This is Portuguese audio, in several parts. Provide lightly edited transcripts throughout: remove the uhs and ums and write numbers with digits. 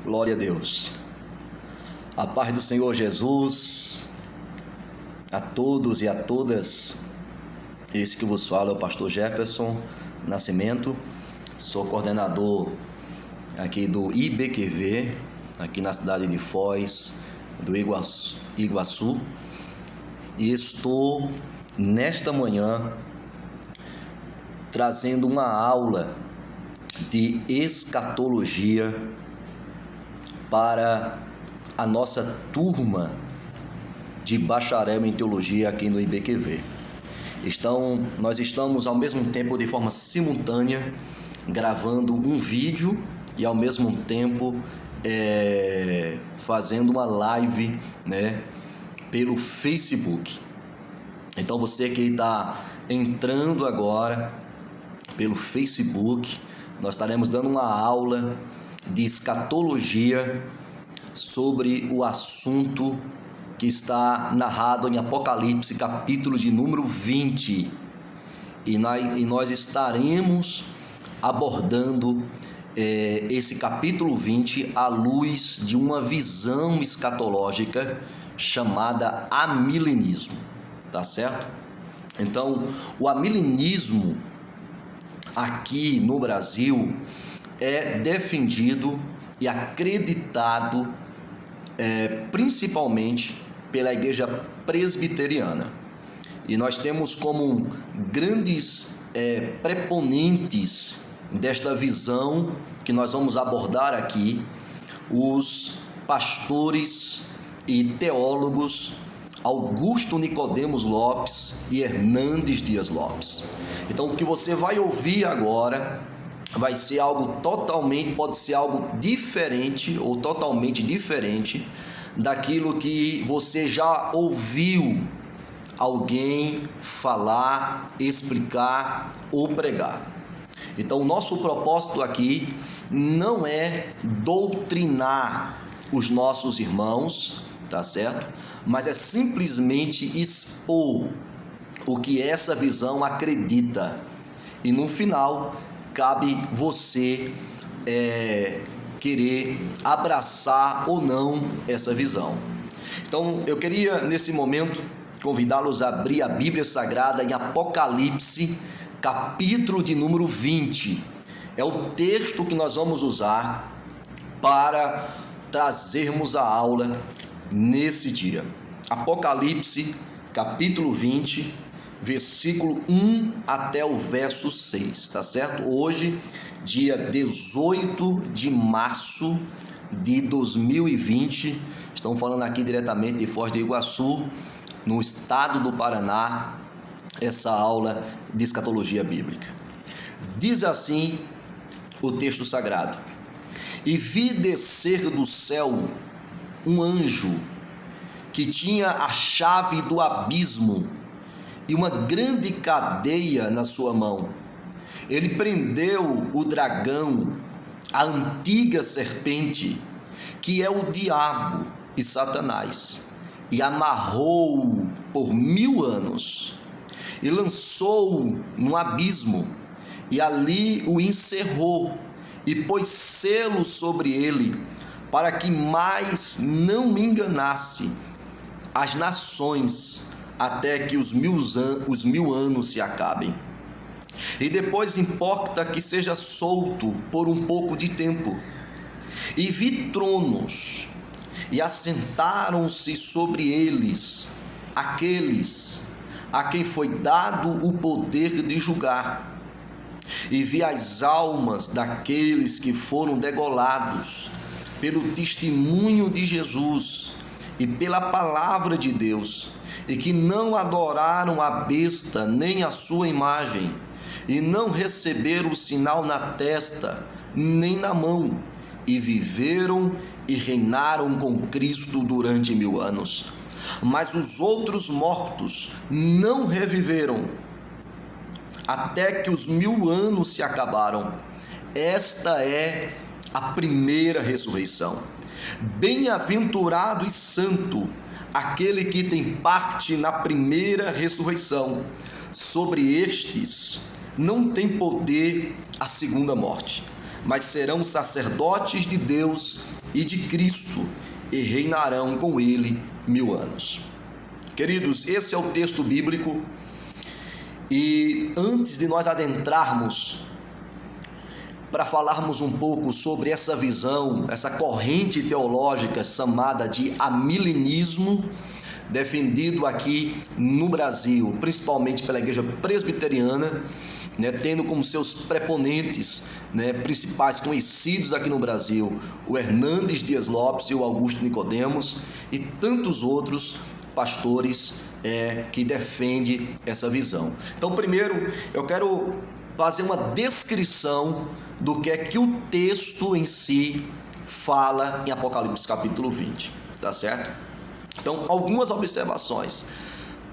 Glória a Deus. A paz do Senhor Jesus a todos e a todas. Esse que vos fala é o pastor Jefferson Nascimento. Sou coordenador aqui do IBQV, aqui na cidade de Foz do Iguaçu. E estou nesta manhã trazendo uma aula de escatologia para a nossa turma de bacharel em teologia aqui no IBQV. Nós estamos ao mesmo tempo, de forma simultânea, gravando um vídeo e ao mesmo tempo fazendo uma live, pelo Facebook. Então você que está entrando agora pelo Facebook, nós estaremos dando uma aula de escatologia sobre o assunto que está narrado em Apocalipse, capítulo de número 20. E nós estaremos abordando esse capítulo 20 à luz de uma visão escatológica chamada amilenismo, tá certo? Então, o amilenismo aqui no Brasil é defendido e acreditado principalmente pela igreja presbiteriana. E nós temos como grandes preponentes desta visão que nós vamos abordar aqui os pastores e teólogos Augusto Nicodemos Lopes e Hernandes Dias Lopes. Então, o que você vai ouvir agora vai ser pode ser algo diferente ou totalmente diferente daquilo que você já ouviu alguém falar, explicar ou pregar. Então, o nosso propósito aqui não é doutrinar os nossos irmãos, tá certo? Mas é simplesmente expor o que essa visão acredita. E no final, cabe você querer abraçar ou não essa visão. Então, eu queria, nesse momento, convidá-los a abrir a Bíblia Sagrada em Apocalipse, capítulo de número 20. É o texto que nós vamos usar para trazermos a aula nesse dia. Apocalipse, capítulo 20, versículo 1 até o verso 6, tá certo? Hoje, dia 18 de março de 2020, estamos falando aqui diretamente de Foz do Iguaçu, no estado do Paraná, essa aula de escatologia bíblica. Diz assim o texto sagrado: E vi descer do céu um anjo que tinha a chave do abismo e uma grande cadeia na sua mão. Ele prendeu o dragão, a antiga serpente, que é o diabo e Satanás, e amarrou-o por 1000 anos, e lançou-o no abismo, e ali o encerrou, e pôs selo sobre ele, para que mais não me enganasse as nações, até que os 1000 anos se acabem. E depois importa que seja solto por um pouco de tempo. E vi tronos, e assentaram-se sobre eles aqueles a quem foi dado o poder de julgar. E vi as almas daqueles que foram degolados pelo testemunho de Jesus e pela palavra de Deus, e que não adoraram a besta nem a sua imagem, e não receberam o sinal na testa nem na mão, e viveram e reinaram com Cristo durante 1000 anos. Mas os outros mortos não reviveram, até que os 1000 anos se acabaram. Esta é a primeira ressurreição. Bem-aventurado e santo aquele que tem parte na primeira ressurreição. Sobre estes não tem poder a segunda morte, mas serão sacerdotes de Deus e de Cristo, e reinarão com ele 1000 anos. Queridos, esse é o texto bíblico, e antes de nós adentrarmos para falarmos um pouco sobre essa visão, essa corrente teológica chamada de amilenismo, defendido aqui no Brasil, principalmente pela igreja presbiteriana, tendo como seus preponentes principais conhecidos aqui no Brasil o Hernandes Dias Lopes e o Augusto Nicodemos e tantos outros pastores que defendem essa visão. Então, primeiro, eu quero fazer uma descrição do que é que o texto em si fala em Apocalipse capítulo 20, tá certo? Então, algumas observações.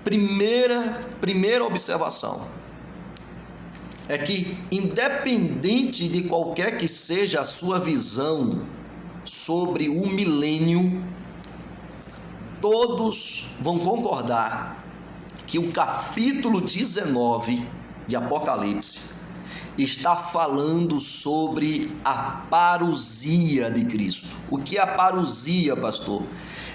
Primeira observação é que, independente de qualquer que seja a sua visão sobre o milênio, todos vão concordar que o capítulo 19 de Apocalipse está falando sobre a parousia de Cristo. O que é a parousia, pastor?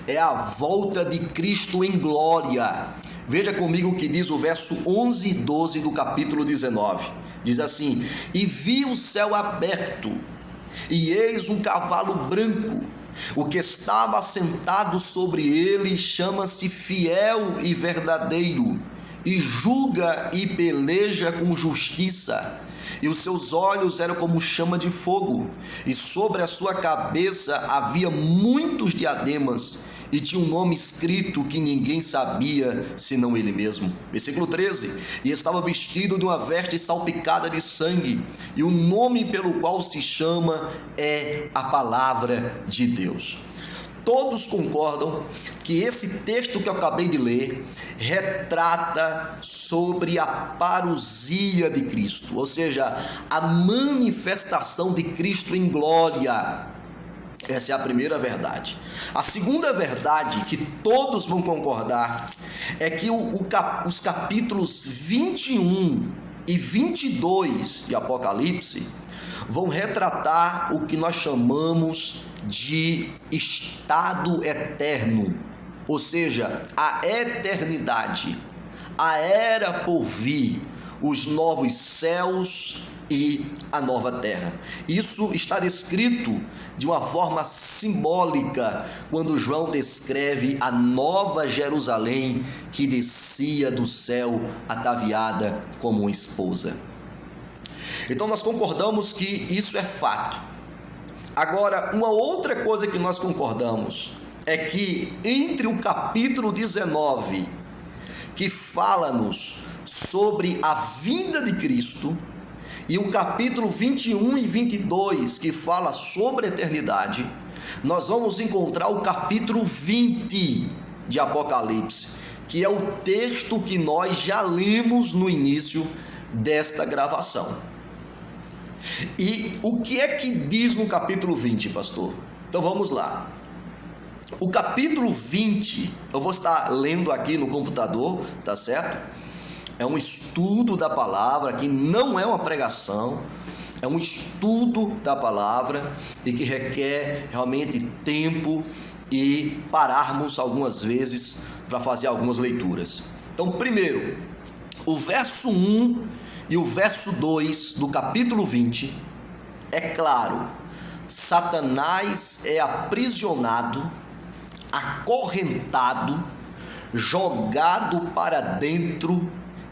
É a volta de Cristo em glória. Veja comigo o que diz o verso 11 e 12 do capítulo 19. Diz assim: e vi o céu aberto, e eis um cavalo branco. O que estava sentado sobre ele chama-se Fiel e Verdadeiro, e julga e peleja com justiça. E os seus olhos eram como chama de fogo, e sobre a sua cabeça havia muitos diademas, e tinha um nome escrito que ninguém sabia senão ele mesmo. Versículo 13: e estava vestido de uma veste salpicada de sangue, e o nome pelo qual se chama é a Palavra de Deus. Todos concordam que esse texto que eu acabei de ler retrata sobre a parousia de Cristo, ou seja, a manifestação de Cristo em glória. Essa é a primeira verdade. A segunda verdade que todos vão concordar é que os capítulos 21 e 22 de Apocalipse vão retratar o que nós chamamos de estado eterno, ou seja, a eternidade, a era por vir, os novos céus e a nova terra. Isso está descrito de uma forma simbólica quando João descreve a nova Jerusalém que descia do céu ataviada como uma esposa. Então nós concordamos que isso é fato. Agora, uma outra coisa que nós concordamos é que entre o capítulo 19, que fala-nos sobre a vinda de Cristo, e o capítulo 21 e 22, que fala sobre a eternidade, nós vamos encontrar o capítulo 20 de Apocalipse, que é o texto que nós já lemos no início desta gravação. E o que é que diz no capítulo 20, pastor? Então vamos lá. O capítulo 20, eu vou estar lendo aqui no computador, tá certo? É um estudo da palavra, que não é uma pregação, é um estudo da palavra e que requer realmente tempo e pararmos algumas vezes para fazer algumas leituras. Então, primeiro, o verso 1 e o verso 2 do capítulo 20, é claro, Satanás é aprisionado, acorrentado, jogado para dentro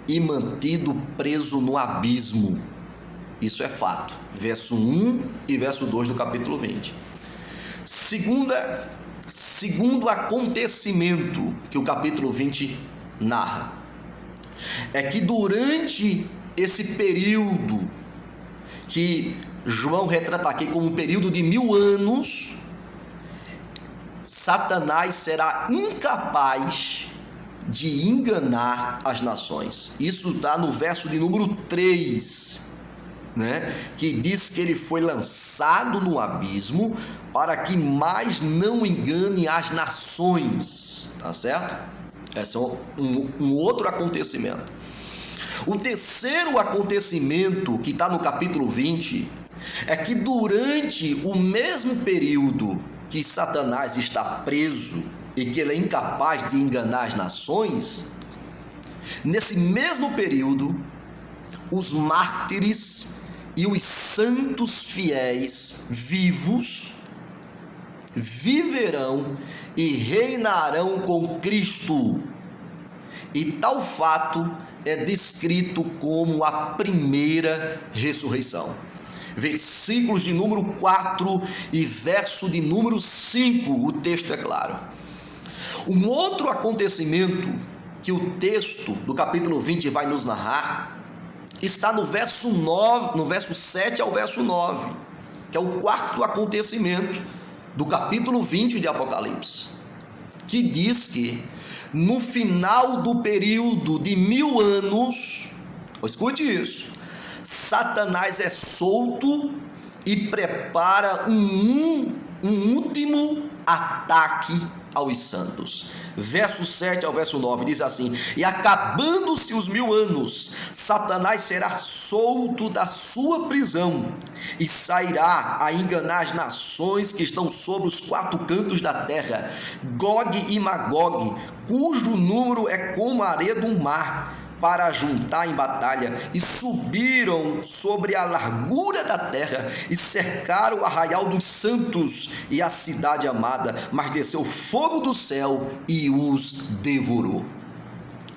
e mantido preso no abismo. Isso é fato. Verso 1 e verso 2 do capítulo 20. Segundo acontecimento que o capítulo 20 narra, é que durante esse período que João retrata aqui como um período de 1000 anos, Satanás será incapaz de enganar as nações. Isso está no verso de número 3, que diz que ele foi lançado no abismo para que mais não engane as nações, tá certo? Esse é um outro acontecimento. O terceiro acontecimento que está no capítulo 20 é que durante o mesmo período que Satanás está preso e que ele é incapaz de enganar as nações, nesse mesmo período, os mártires e os santos fiéis vivos viverão e reinarão com Cristo. E tal fato é descrito como a primeira ressurreição. Versículos de número 4 e verso de número 5, o texto é claro. Um outro acontecimento que o texto do capítulo 20 vai nos narrar está no verso 9, no verso 7 ao verso 9, que é o quarto acontecimento do capítulo 20 de Apocalipse, que diz que no final do período de 1000 anos, escute isso, Satanás é solto e prepara um último ataque aos santos. Verso 7 ao verso 9 diz assim: e acabando-se os 1000 anos, Satanás será solto da sua prisão e sairá a enganar as nações que estão sobre os 4 cantos da terra, Gog e Magog, cujo número é como a areia do mar, para juntar em batalha, e subiram sobre a largura da terra e cercaram o arraial dos santos e a cidade amada, mas desceu fogo do céu e os devorou.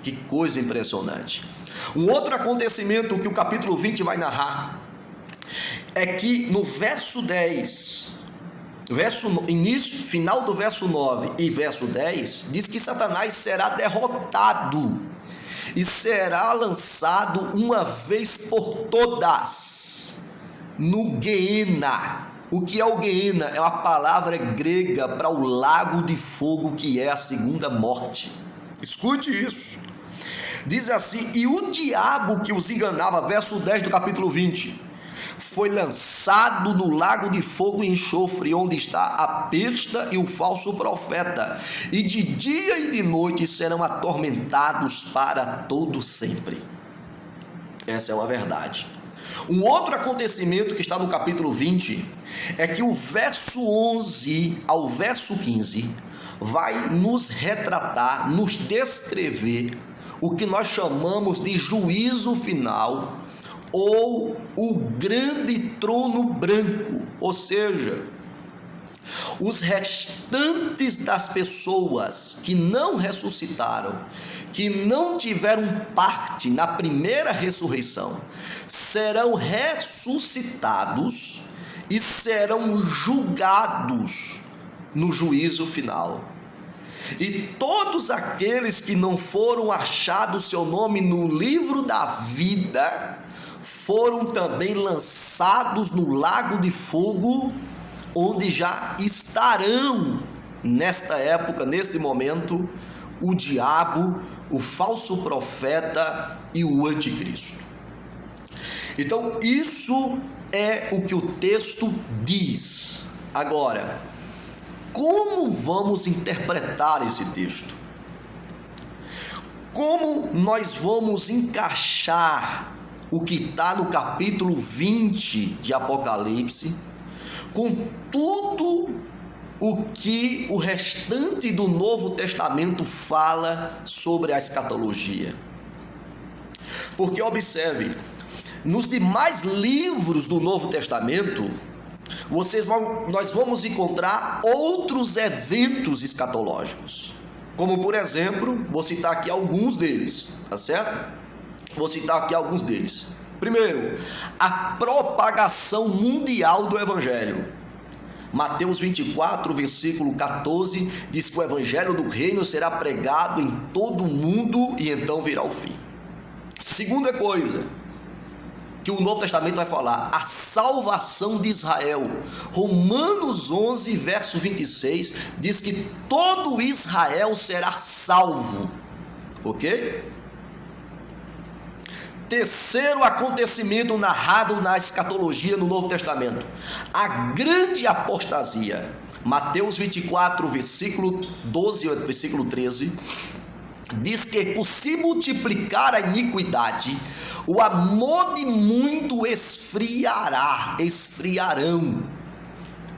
Que coisa impressionante. Um outro acontecimento que o capítulo 20 vai narrar é que no verso 10, final do verso 9 e verso 10, diz que Satanás será derrotado e será lançado uma vez por todas no Guiena. O que é o Guiena? É uma palavra grega para o lago de fogo, que é a segunda morte. Escute isso. Diz assim: e o diabo que os enganava, verso 10 do capítulo 20, foi lançado no lago de fogo e enxofre, onde está a besta e o falso profeta, e de dia e de noite serão atormentados para todo sempre. Essa é uma verdade. Um outro acontecimento que está no capítulo 20 é que o verso 11 ao verso 15 vai nos retratar, nos descrever o que nós chamamos de juízo final, ou o grande trono branco, ou seja, os restantes das pessoas que não ressuscitaram, que não tiveram parte na primeira ressurreição, serão ressuscitados e serão julgados no juízo final. E todos aqueles que não foram achados seu nome no livro da vida foram também lançados no lago de fogo, onde já estarão nesta época, neste momento, o diabo, o falso profeta e o anticristo. Então, isso é o que o texto diz. Agora, como vamos interpretar esse texto? Como nós vamos encaixar o que está no capítulo 20 de Apocalipse com tudo o que o restante do Novo Testamento fala sobre a escatologia? Porque observe, nos demais livros do Novo Testamento, nós vamos encontrar outros eventos escatológicos, como por exemplo, vou citar aqui alguns deles, tá certo? Vou citar aqui alguns deles. Primeiro, a propagação mundial do Evangelho. Mateus 24, versículo 14, diz que o Evangelho do Reino será pregado em todo o mundo e então virá o fim. Segunda coisa que o Novo Testamento vai falar, a salvação de Israel. Romanos 11, verso 26, diz que todo Israel será salvo. Ok? Terceiro acontecimento narrado na escatologia no Novo Testamento, a grande apostasia. Mateus 24, versículo 12 e versículo 13, diz que por se multiplicar a iniquidade, o amor de muito esfriarão.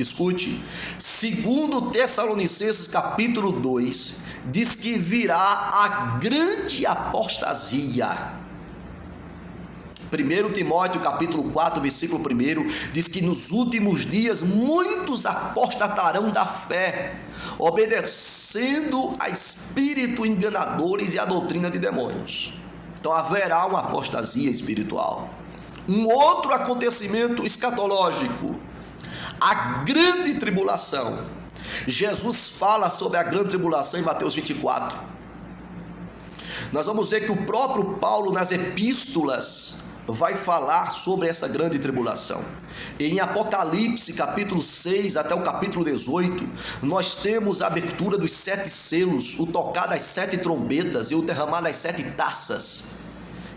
Escute, segundo Tessalonicenses capítulo 2, diz que virá a grande apostasia. 1 Timóteo capítulo 4, versículo 1, diz que nos últimos dias muitos apostatarão da fé, obedecendo a espíritos enganadores e a doutrina de demônios. Então haverá uma apostasia espiritual. Um outro acontecimento escatológico, a grande tribulação. Jesus fala sobre a grande tribulação em Mateus 24. Nós vamos ver que o próprio Paulo nas epístolas vai falar sobre essa grande tribulação. Em Apocalipse capítulo 6 até o capítulo 18, nós temos a abertura dos 7 selos, o tocar das 7 trombetas e o derramar das 7 taças,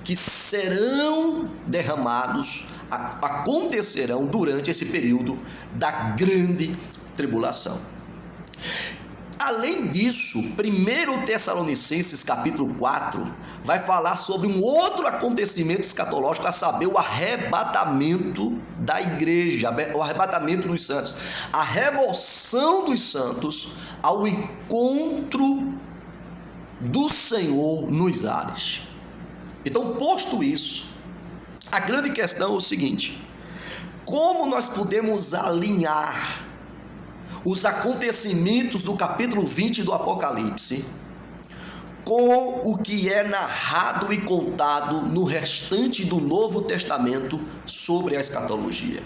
que serão derramados, acontecerão durante esse período da grande tribulação. Além disso, 1 Tessalonicenses capítulo 4 vai falar sobre um outro acontecimento escatológico, a saber, o arrebatamento da igreja, o arrebatamento dos santos, a remoção dos santos ao encontro do Senhor nos ares. Então, posto isso, a grande questão é o seguinte: como nós podemos alinhar os acontecimentos do capítulo 20 do Apocalipse com o que é narrado e contado no restante do Novo Testamento sobre a escatologia?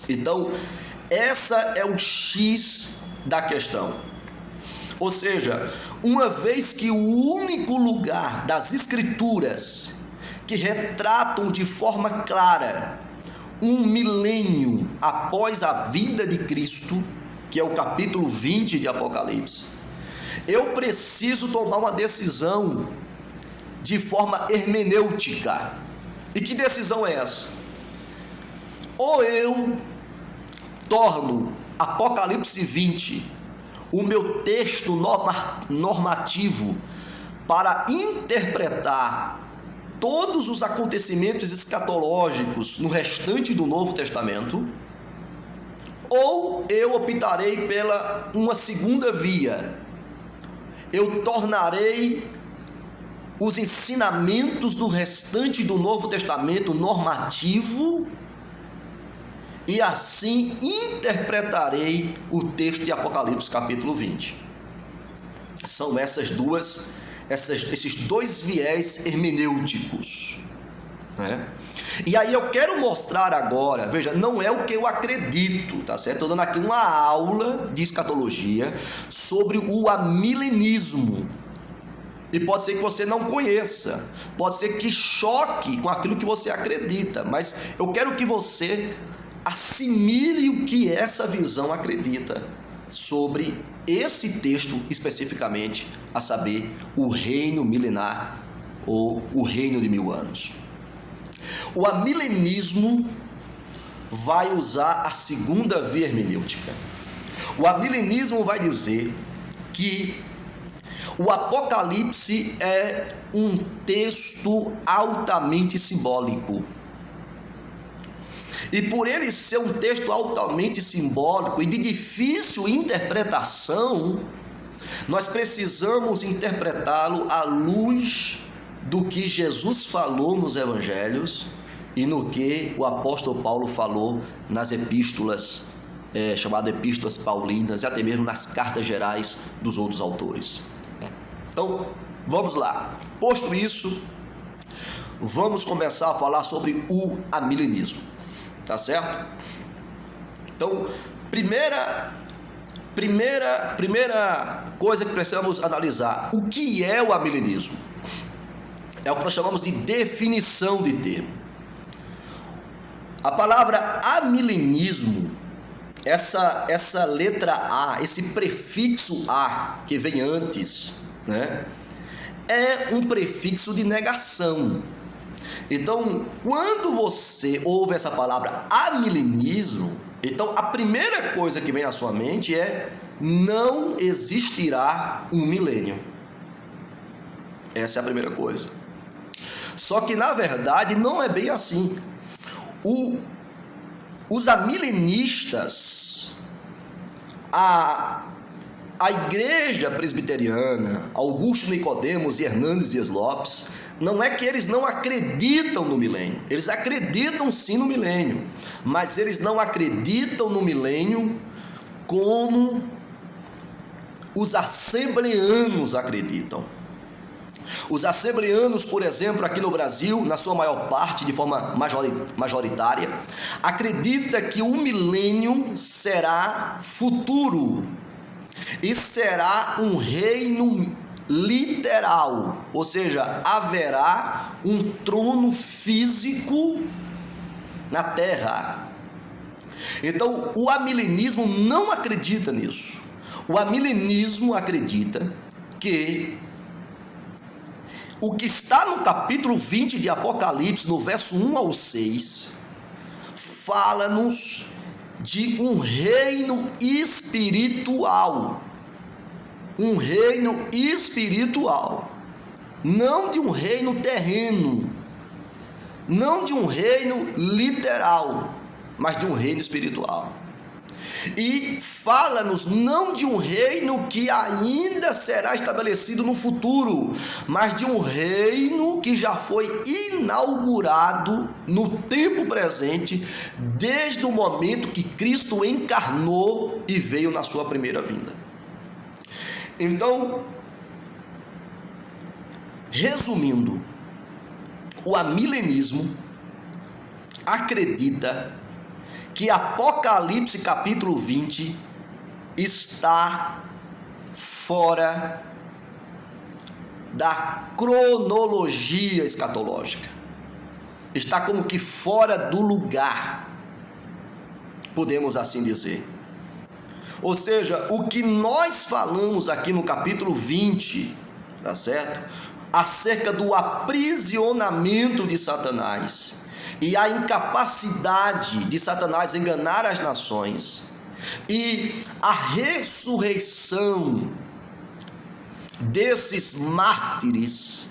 Então, essa é o X da questão. Ou seja, uma vez que o único lugar das Escrituras que retratam de forma clara um milênio após a vinda de Cristo, que é o capítulo 20 de Apocalipse, eu preciso tomar uma decisão de forma hermenêutica. E que decisão é essa? Ou eu torno Apocalipse 20 o meu texto normativo para interpretar todos os acontecimentos escatológicos no restante do Novo Testamento, ou eu optarei pela uma segunda via. Eu tornarei os ensinamentos do restante do Novo Testamento normativo e assim interpretarei o texto de Apocalipse capítulo 20. São esses dois viés hermenêuticos, né? E aí eu quero mostrar agora, veja, não é o que eu acredito, tá certo? Estou dando aqui uma aula de escatologia sobre o amilenismo. E pode ser que você não conheça, pode ser que choque com aquilo que você acredita, mas eu quero que você assimile o que essa visão acredita sobre esse texto especificamente, a saber, o reino milenar ou o reino de 1000 anos. O amilenismo vai usar a segunda via hermenêutica. O amilenismo vai dizer que o Apocalipse é um texto altamente simbólico. E por ele ser um texto altamente simbólico e de difícil interpretação, nós precisamos interpretá-lo à luz do que Jesus falou nos evangelhos e no que o apóstolo Paulo falou nas epístolas, chamadas epístolas paulinas, e até mesmo nas cartas gerais dos outros autores. Então, vamos lá. Posto isso, vamos começar a falar sobre o amilenismo. Tá certo? Então, primeira coisa que precisamos analisar: o que é o amilenismo? É o que nós chamamos de definição de termo. A palavra amilenismo, essa letra A, esse prefixo A que vem antes, né, é um prefixo de negação. Então, quando você ouve essa palavra amilenismo, então a primeira coisa que vem à sua mente é: não existirá um milênio. Essa é a primeira coisa. Só que na verdade não é bem assim. O Os amilenistas, a igreja presbiteriana, Augusto Nicodemos e Hernandes Dias Lopes, não é que eles não acreditam no milênio, eles acreditam sim no milênio, mas eles não acreditam no milênio como os assembleanos acreditam. Os assembleanos, por exemplo, aqui no Brasil, na sua maior parte, de forma majoritária, acredita que o milênio será futuro e será um reino literal, ou seja, haverá um trono físico na terra. Então, o amilenismo não acredita nisso. O amilenismo acredita que o que está no capítulo 20 de Apocalipse, no verso 1 ao 6, fala-nos de um reino espiritual. Um reino espiritual. Não de um reino terreno. Não de um reino literal, mas de um reino espiritual. E fala-nos não de um reino que ainda será estabelecido no futuro, mas de um reino que já foi inaugurado no tempo presente, desde o momento que Cristo encarnou e veio na sua primeira vinda. Então, resumindo, o amilenismo acredita que Apocalipse capítulo 20 está fora da cronologia escatológica. Está como que fora do lugar, podemos assim dizer. Ou seja, o que nós falamos aqui no capítulo 20, tá certo? Acerca do aprisionamento de Satanás e a incapacidade de Satanás enganar as nações, e a ressurreição desses mártires,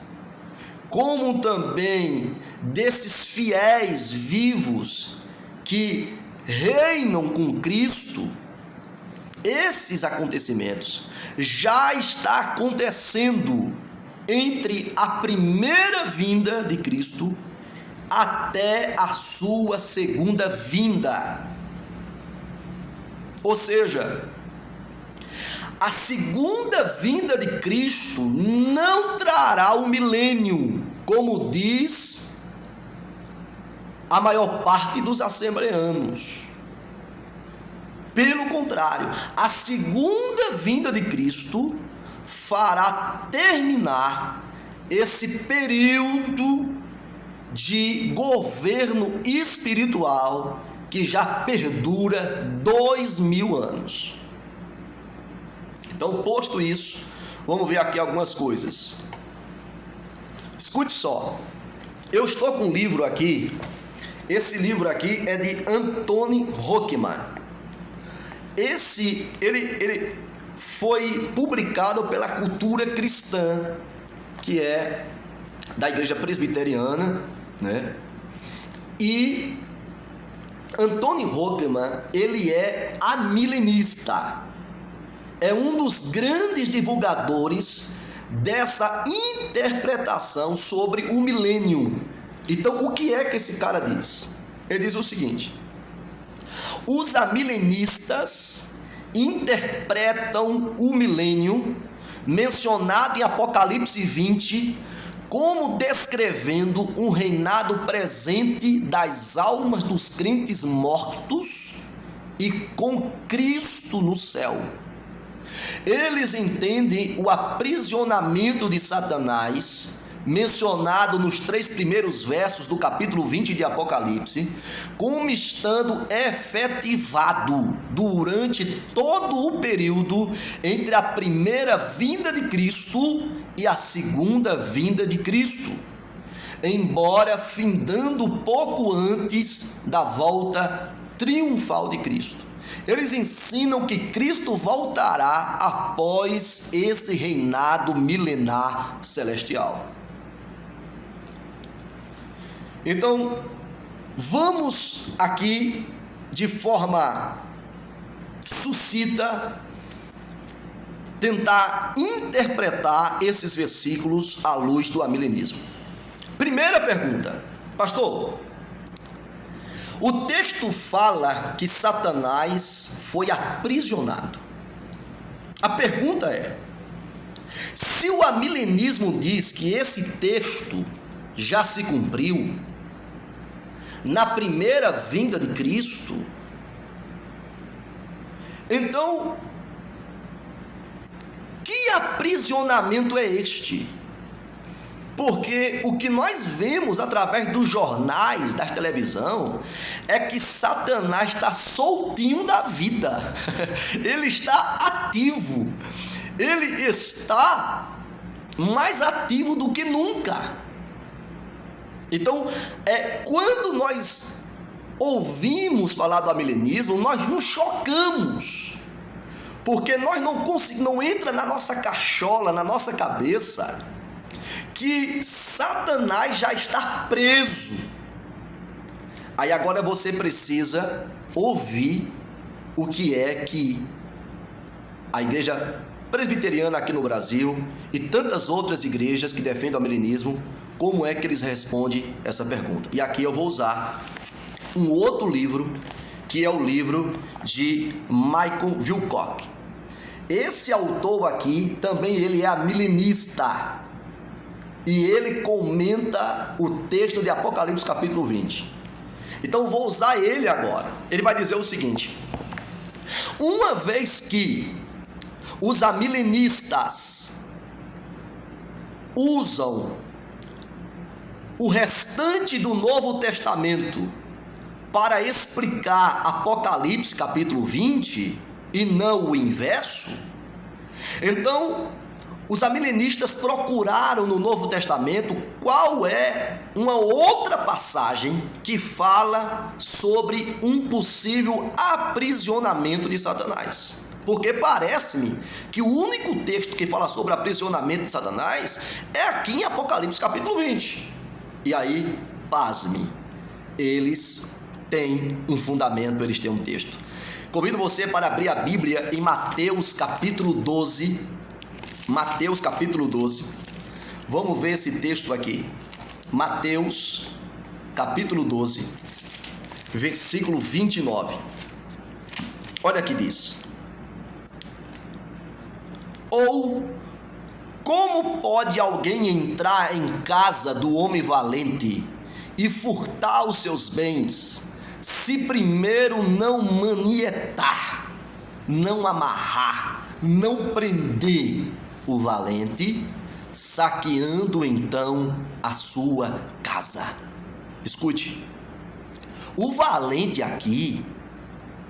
como também desses fiéis vivos que reinam com Cristo, esses acontecimentos já está acontecendo entre a primeira vinda de Cristo até a sua segunda vinda. Ou seja, a segunda vinda de Cristo não trará o milênio, como diz a maior parte dos assembleanos. Pelo contrário, a segunda vinda de Cristo fará terminar esse período de governo espiritual que já perdura 2000 anos. Então, posto isso, vamos ver aqui algumas coisas. Escute só, eu estou com um livro aqui, esse livro aqui é de Anthony Hoekman. Ele foi publicado pela Cultura Cristã, que é da igreja presbiteriana, né? E Anthony Hoekman, ele é amilenista, é um dos grandes divulgadores dessa interpretação sobre o milênio. Então, o que é que esse cara diz? Ele diz o seguinte: os amilenistas interpretam o milênio mencionado em Apocalipse 20 como descrevendo um reinado presente das almas dos crentes mortos e com Cristo no céu. Eles entendem o aprisionamento de Satanás, mencionado nos 3 primeiros versos do capítulo 20 de Apocalipse, como estando efetivado durante todo o período entre a primeira vinda de Cristo e a segunda vinda de Cristo, embora findando pouco antes da volta triunfal de Cristo. Eles ensinam que Cristo voltará após esse reinado milenar celestial. Então, vamos aqui de forma sucinta, tentar interpretar esses versículos à luz do amilenismo. Primeira pergunta, pastor, o texto fala que Satanás foi aprisionado. A pergunta é: se o amilenismo diz que esse texto já se cumpriu na primeira vinda de Cristo, então, que aprisionamento é este? Porque o que nós vemos através dos jornais, da televisão, é que Satanás está soltinho da vida. Ele está ativo. Ele está mais ativo do que nunca. Então, quando nós ouvimos falar do amilenismo, nós nos chocamos. Porque nós não entra na nossa cachola, na nossa cabeça, que Satanás já está preso. Aí agora você precisa ouvir o que é que a igreja presbiteriana aqui no Brasil e tantas outras igrejas que defendem o amilenismo, como é que eles respondem essa pergunta. E aqui eu vou usar um outro livro, que é o livro de Michael Wilcock. Esse autor aqui, também ele é amilenista. E ele comenta o texto de Apocalipse capítulo 20. Então vou usar ele agora. Ele vai dizer o seguinte: uma vez que os amilenistas usam o restante do Novo Testamento para explicar Apocalipse capítulo 20 e não o inverso, então os amilenistas procuraram no Novo Testamento qual é uma outra passagem que fala sobre um possível aprisionamento de Satanás. Porque parece-me que o único texto que fala sobre aprisionamento de Satanás é aqui em Apocalipse capítulo 20. E aí, pasme, eles têm um fundamento, eles têm um texto. Convido você para abrir a Bíblia em Mateus capítulo 12. Mateus capítulo 12, vamos ver esse texto aqui. Mateus capítulo 12, versículo 29. Olha que diz: ou como pode alguém entrar em casa do homem valente e furtar os seus bens, se primeiro não manietar, não amarrar, não prender o valente, saqueando então a sua casa? Escute, o valente aqui,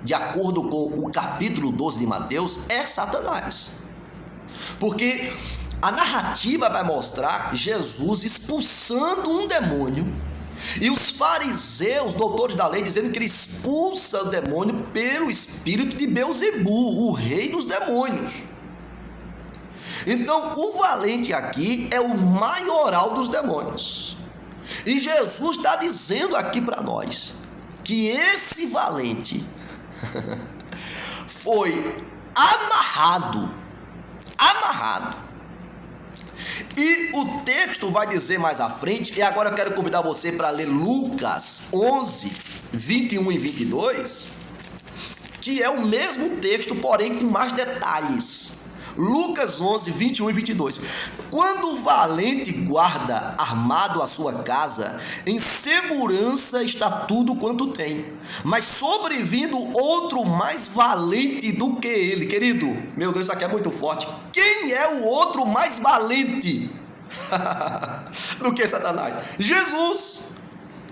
de acordo com o capítulo 12 de Mateus, é Satanás. Porque a narrativa vai mostrar Jesus expulsando um demônio e os fariseus, doutores da lei, dizendo que ele expulsa o demônio pelo espírito de Belzebu, o rei dos demônios. Então, o valente aqui é o maioral dos demônios. E Jesus está dizendo aqui para nós que esse valente foi amarrado. E o texto vai dizer mais à frente, e agora eu quero convidar você para ler Lucas 11, 21 e 22, que é o mesmo texto, porém com mais detalhes. Lucas 11, 21 e 22. Quando o valente guarda armado a sua casa, em segurança está tudo quanto tem. Mas sobrevindo outro mais valente do que ele. Querido, meu Deus, isso aqui é muito forte. Quem é o outro mais valente do que Satanás? Jesus.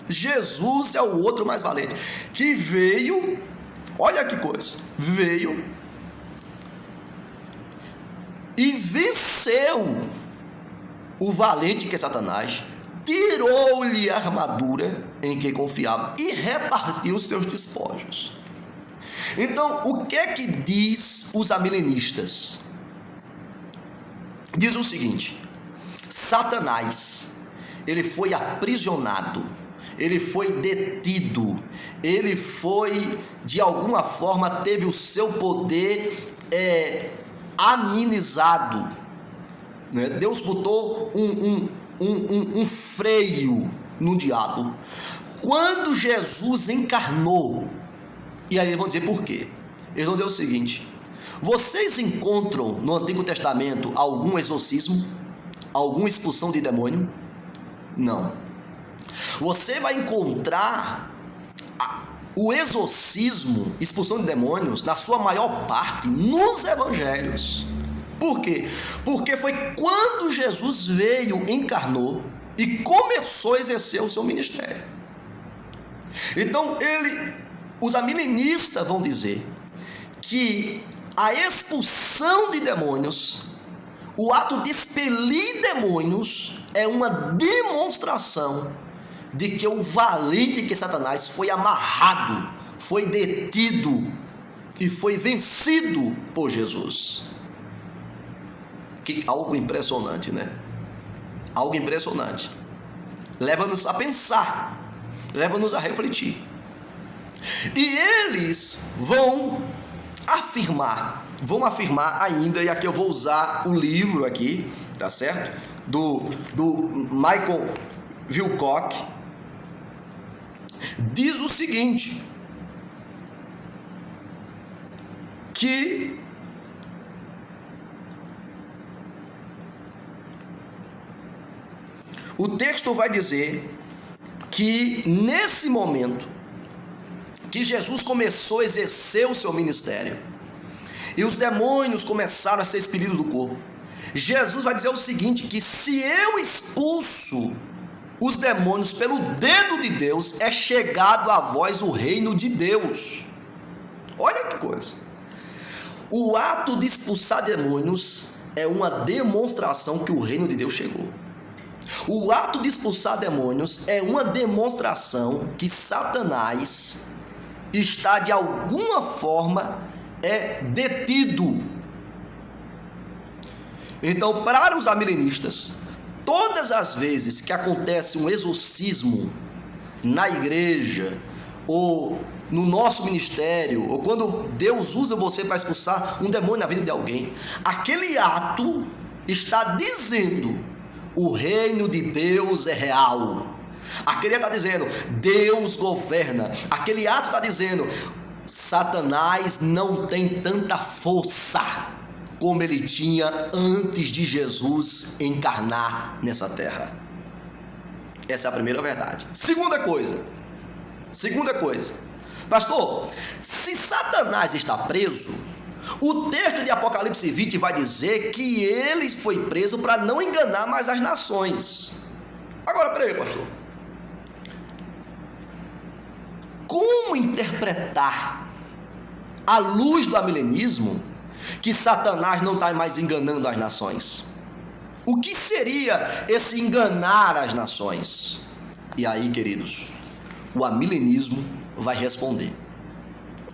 Jesus é o outro mais valente, que veio, olha que coisa, veio e venceu o valente que é Satanás, tirou-lhe a armadura em que confiava e repartiu os seus despojos. Então, o que é que diz os amilenistas? Diz o seguinte: Satanás, ele foi aprisionado, ele foi detido, ele foi, de alguma forma, teve o seu poder amenizado, né? Deus botou um freio no diabo. Quando Jesus encarnou, e aí eles vão dizer por quê? Eles vão dizer o seguinte: vocês encontram no Antigo Testamento algum exorcismo? Alguma expulsão de demônio? Não. Você vai encontrar o exorcismo, expulsão de demônios, na sua maior parte, nos evangelhos. Por quê? Porque foi quando Jesus veio, encarnou e começou a exercer o seu ministério. Então, os amilenistas vão dizer que a expulsão de demônios, o ato de expelir demônios, é uma demonstração de que o valente, que Satanás, foi amarrado, foi detido e foi vencido por Jesus. Que algo impressionante, né? Algo impressionante. Leva-nos a pensar, leva-nos a refletir. E eles vão afirmar ainda, e aqui eu vou usar o livro aqui, tá certo? Do Michael Wilcock. Diz o seguinte, que o texto vai dizer que nesse momento que Jesus começou a exercer o seu ministério e os demônios começaram a ser expelidos do corpo, Jesus vai dizer o seguinte, que se eu expulso os demônios pelo dedo de Deus, é chegado a vós o reino de Deus. Olha que coisa. O ato de expulsar demônios é uma demonstração que o reino de Deus chegou. O ato de expulsar demônios é uma demonstração que Satanás está de alguma forma detido. Então, para os amilenistas, todas as vezes que acontece um exorcismo na igreja, ou no nosso ministério, ou quando Deus usa você para expulsar um demônio na vida de alguém, aquele ato está dizendo: o reino de Deus é real. Aquele ato está dizendo: Deus governa. Aquele ato está dizendo: Satanás não tem tanta força como ele tinha antes de Jesus encarnar nessa terra. Essa é a primeira verdade. Segunda coisa, pastor, se Satanás está preso, o texto de Apocalipse 20 vai dizer que ele foi preso para não enganar mais as nações. Agora, peraí, pastor, como interpretar, à luz do amilenismo, que Satanás não está mais enganando as nações? O que seria esse enganar as nações? E aí, queridos, o amilenismo vai responder.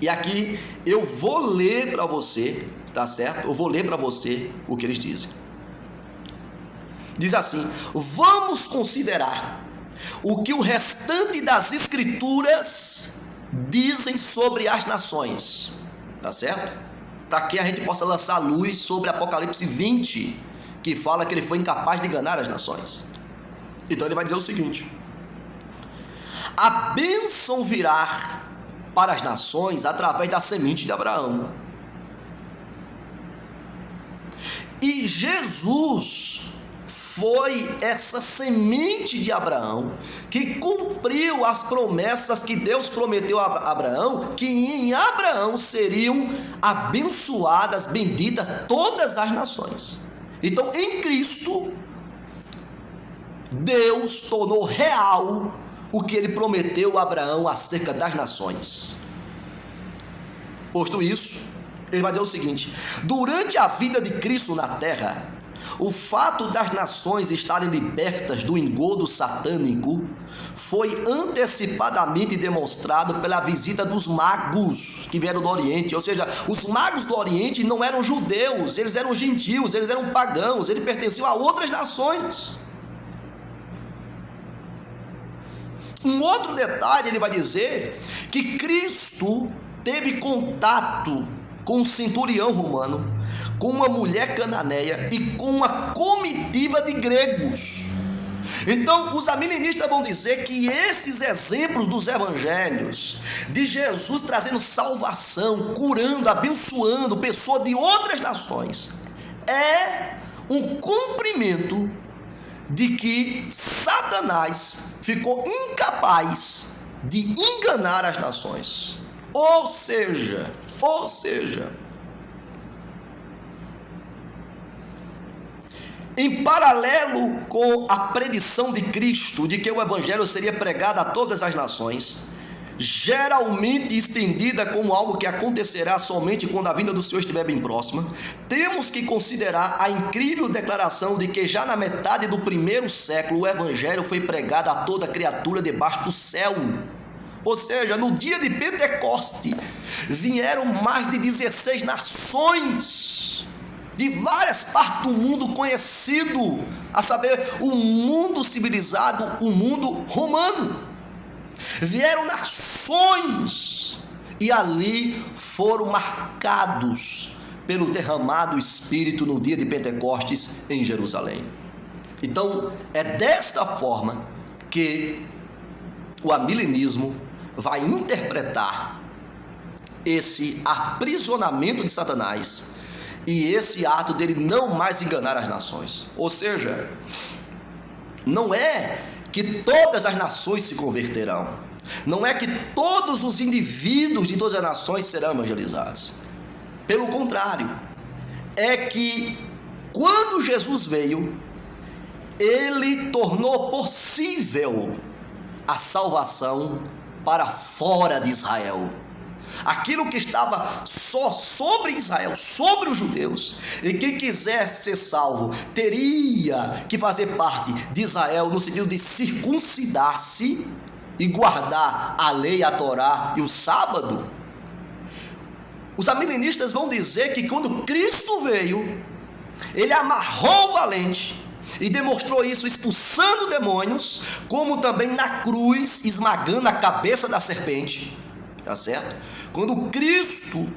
E aqui eu vou ler para você, tá certo? Eu vou ler para você o que eles dizem. Diz assim: vamos considerar o que o restante das escrituras dizem sobre as nações, tá certo? Para que a gente possa lançar luz sobre Apocalipse 20, que fala que ele foi incapaz de enganar as nações. Então ele vai dizer o seguinte: a bênção virá para as nações através da semente de Abraão. E Jesus foi essa semente de Abraão que cumpriu as promessas que Deus prometeu a Abraão, que em Abraão seriam abençoadas, benditas todas as nações. Então, em Cristo, Deus tornou real o que ele prometeu a Abraão acerca das nações. Posto isso, ele vai dizer o seguinte: durante a vida de Cristo na terra, o fato das nações estarem libertas do engodo satânico foi antecipadamente demonstrado pela visita dos magos que vieram do Oriente. Ou seja, os magos do Oriente não eram judeus, eles eram gentios, eles eram pagãos, eles pertenciam a outras nações. Um outro detalhe, ele vai dizer que Cristo teve contato com um centurião romano, com uma mulher cananeia e com uma comitiva de gregos. Então, os amilenistas vão dizer que esses exemplos dos evangelhos, de Jesus trazendo salvação, curando, abençoando pessoas de outras nações, é um cumprimento de que Satanás ficou incapaz de enganar as nações. Ou seja, em paralelo com a predição de Cristo de que o evangelho seria pregado a todas as nações, geralmente estendida como algo que acontecerá somente quando a vinda do Senhor estiver bem próxima, temos que considerar a incrível declaração de que já na metade do primeiro século o evangelho foi pregado a toda criatura debaixo do céu. Ou seja, no dia de Pentecoste vieram mais de 16 nações de várias partes do mundo conhecido, a saber, o mundo civilizado, o mundo romano. Vieram nações e ali foram marcados pelo derramado Espírito no dia de Pentecostes em Jerusalém. Então, é desta forma que o amilenismo vai interpretar esse aprisionamento de Satanás e esse ato dele não mais enganar as nações. Ou seja, não é que todas as nações se converterão, não é que todos os indivíduos de todas as nações serão evangelizados. Pelo contrário, é que quando Jesus veio, ele tornou possível a salvação para fora de Israel. Aquilo que estava só sobre Israel, sobre os judeus, e quem quisesse ser salvo teria que fazer parte de Israel no sentido de circuncidar-se e guardar a lei, a Torá e o sábado. Os amilenistas vão dizer que quando Cristo veio, ele amarrou o valente e demonstrou isso expulsando demônios, como também na cruz, esmagando a cabeça da serpente. Tá certo? Quando Cristo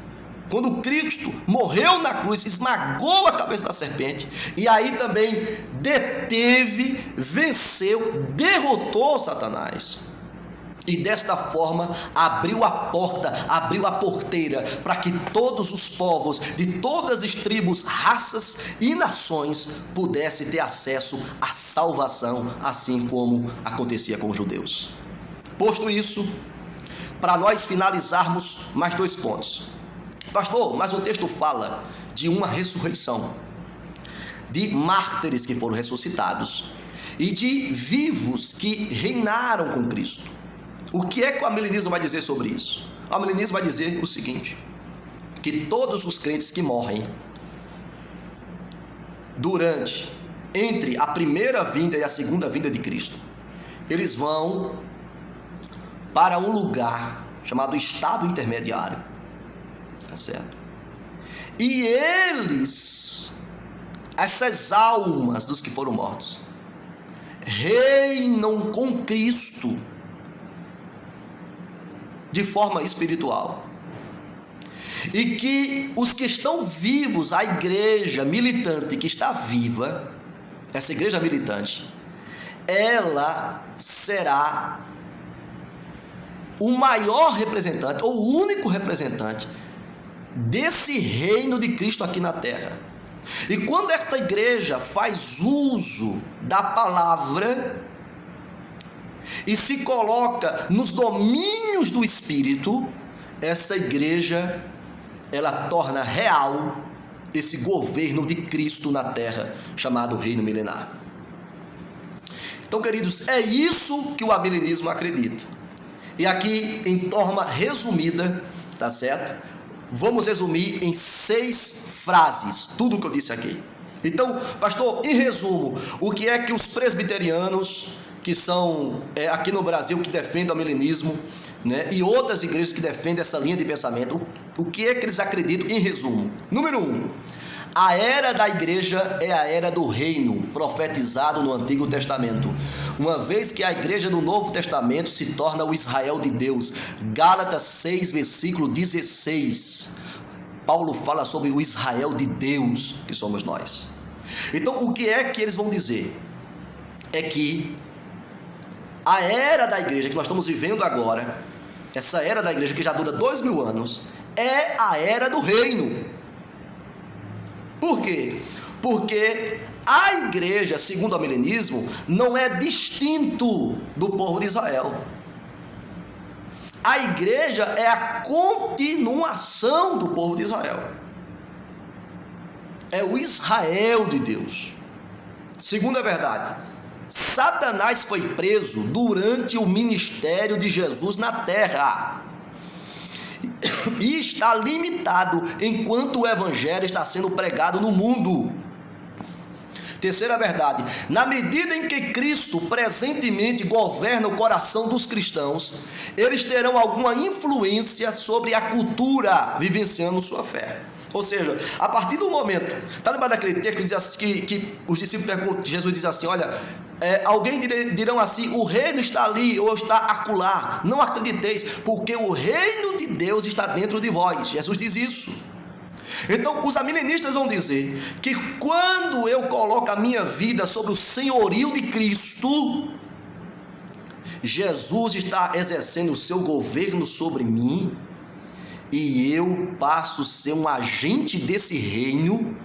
morreu na cruz, esmagou a cabeça da serpente, e aí também deteve, venceu, derrotou Satanás. E desta forma abriu a porta, abriu a porteira para que todos os povos de todas as tribos, raças e nações pudessem ter acesso à salvação, assim como acontecia com os judeus. Posto isso, para nós finalizarmos, mais 2 pontos. Pastor, mas o texto fala de uma ressurreição, de mártires que foram ressuscitados e de vivos que reinaram com Cristo. O que é que o amilenismo vai dizer sobre isso? O amilenismo vai dizer o seguinte, que todos os crentes que morrem entre a primeira vinda e a segunda vinda de Cristo, eles vão para um lugar chamado estado intermediário, tá certo? E essas almas dos que foram mortos, reinam com Cristo de forma espiritual. E que os que estão vivos, a igreja militante que está viva, essa igreja militante, ela será o maior representante, ou o único representante desse reino de Cristo aqui na terra. E quando esta igreja faz uso da palavra e se coloca nos domínios do Espírito, essa igreja, ela torna real esse governo de Cristo na terra, chamado reino milenar. Então, queridos, é isso que o amilenismo acredita. E aqui, em forma resumida, tá certo? Vamos resumir em 6 frases, tudo o que eu disse aqui. Então, pastor, em resumo, o que é que os presbiterianos, que são aqui no Brasil, que defendem o amilenismo, né, e outras igrejas que defendem essa linha de pensamento, o que é que eles acreditam em resumo? Número 1, A era da igreja é a era do reino, profetizado no Antigo Testamento, uma vez que a igreja do Novo Testamento se torna o Israel de Deus. Gálatas 6, versículo 16, Paulo fala sobre o Israel de Deus, que somos nós. Então, o que é que eles vão dizer? É que a era da igreja que nós estamos vivendo agora, essa era da igreja que já dura 2000 anos, é a era do reino. Por quê? Porque a igreja, segundo o milenismo, não é distinto do povo de Israel. A igreja é a continuação do povo de Israel. É o Israel de Deus. Segunda verdade, Satanás foi preso durante o ministério de Jesus na terra e está limitado enquanto o evangelho está sendo pregado no mundo. Terceira verdade, na medida em que Cristo presentemente governa o coração dos cristãos, eles terão alguma influência sobre a cultura vivenciando sua fé. Ou seja, a partir do momento, está lembrado daquele texto que diz assim, que os discípulos perguntam, Jesus diz assim, olha, alguém dirão assim, o reino está ali ou está acolá, não acrediteis, porque o reino de Deus está dentro de vós. Jesus diz isso. Então os amilenistas vão dizer que quando eu coloco a minha vida sobre o senhorio de Cristo, Jesus está exercendo o seu governo sobre mim, e eu passo a ser um agente desse reino,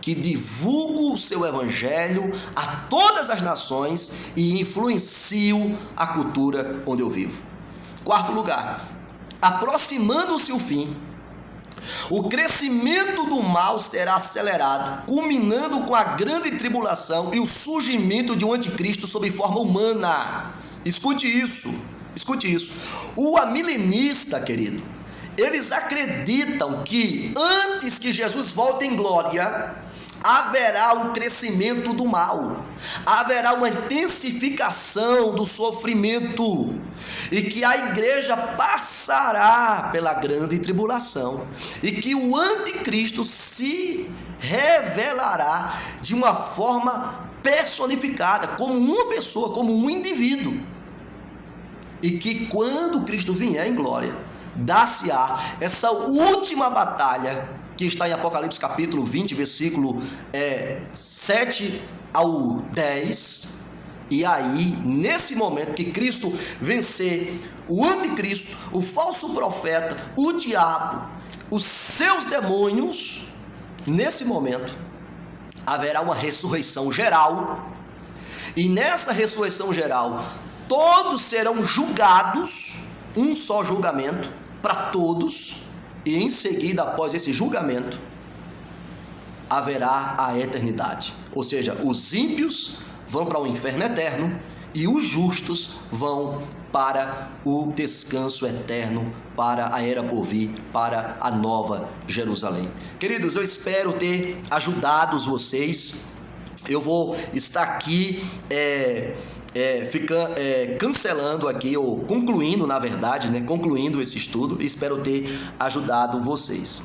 que divulgo o seu evangelho a todas as nações e influencio a cultura onde eu vivo. Quarto lugar, aproximando-se o fim, o crescimento do mal será acelerado, culminando com a grande tribulação e o surgimento de um anticristo sob forma humana. Escute isso. O amilenista, querido, eles acreditam que antes que Jesus volte em glória, haverá um crescimento do mal, haverá uma intensificação do sofrimento, e que a igreja passará pela grande tribulação, e que o anticristo se revelará de uma forma personificada, como uma pessoa, como um indivíduo, e que quando Cristo vier em glória, dar-se-á essa última batalha que está em Apocalipse capítulo 20, versículo 7 ao 10, e aí, nesse momento que Cristo vencer o anticristo, o falso profeta, o diabo, os seus demônios, nesse momento, haverá uma ressurreição geral, e nessa ressurreição geral, todos serão julgados, um só julgamento para todos, e em seguida, após esse julgamento, haverá a eternidade. Ou seja, os ímpios vão para o inferno eterno e os justos vão para o descanso eterno, para a era por vir, para a nova Jerusalém. Queridos, eu espero ter ajudado vocês. Eu vou estar aqui cancelando aqui, ou concluindo, na verdade, concluindo esse estudo. Espero ter ajudado vocês.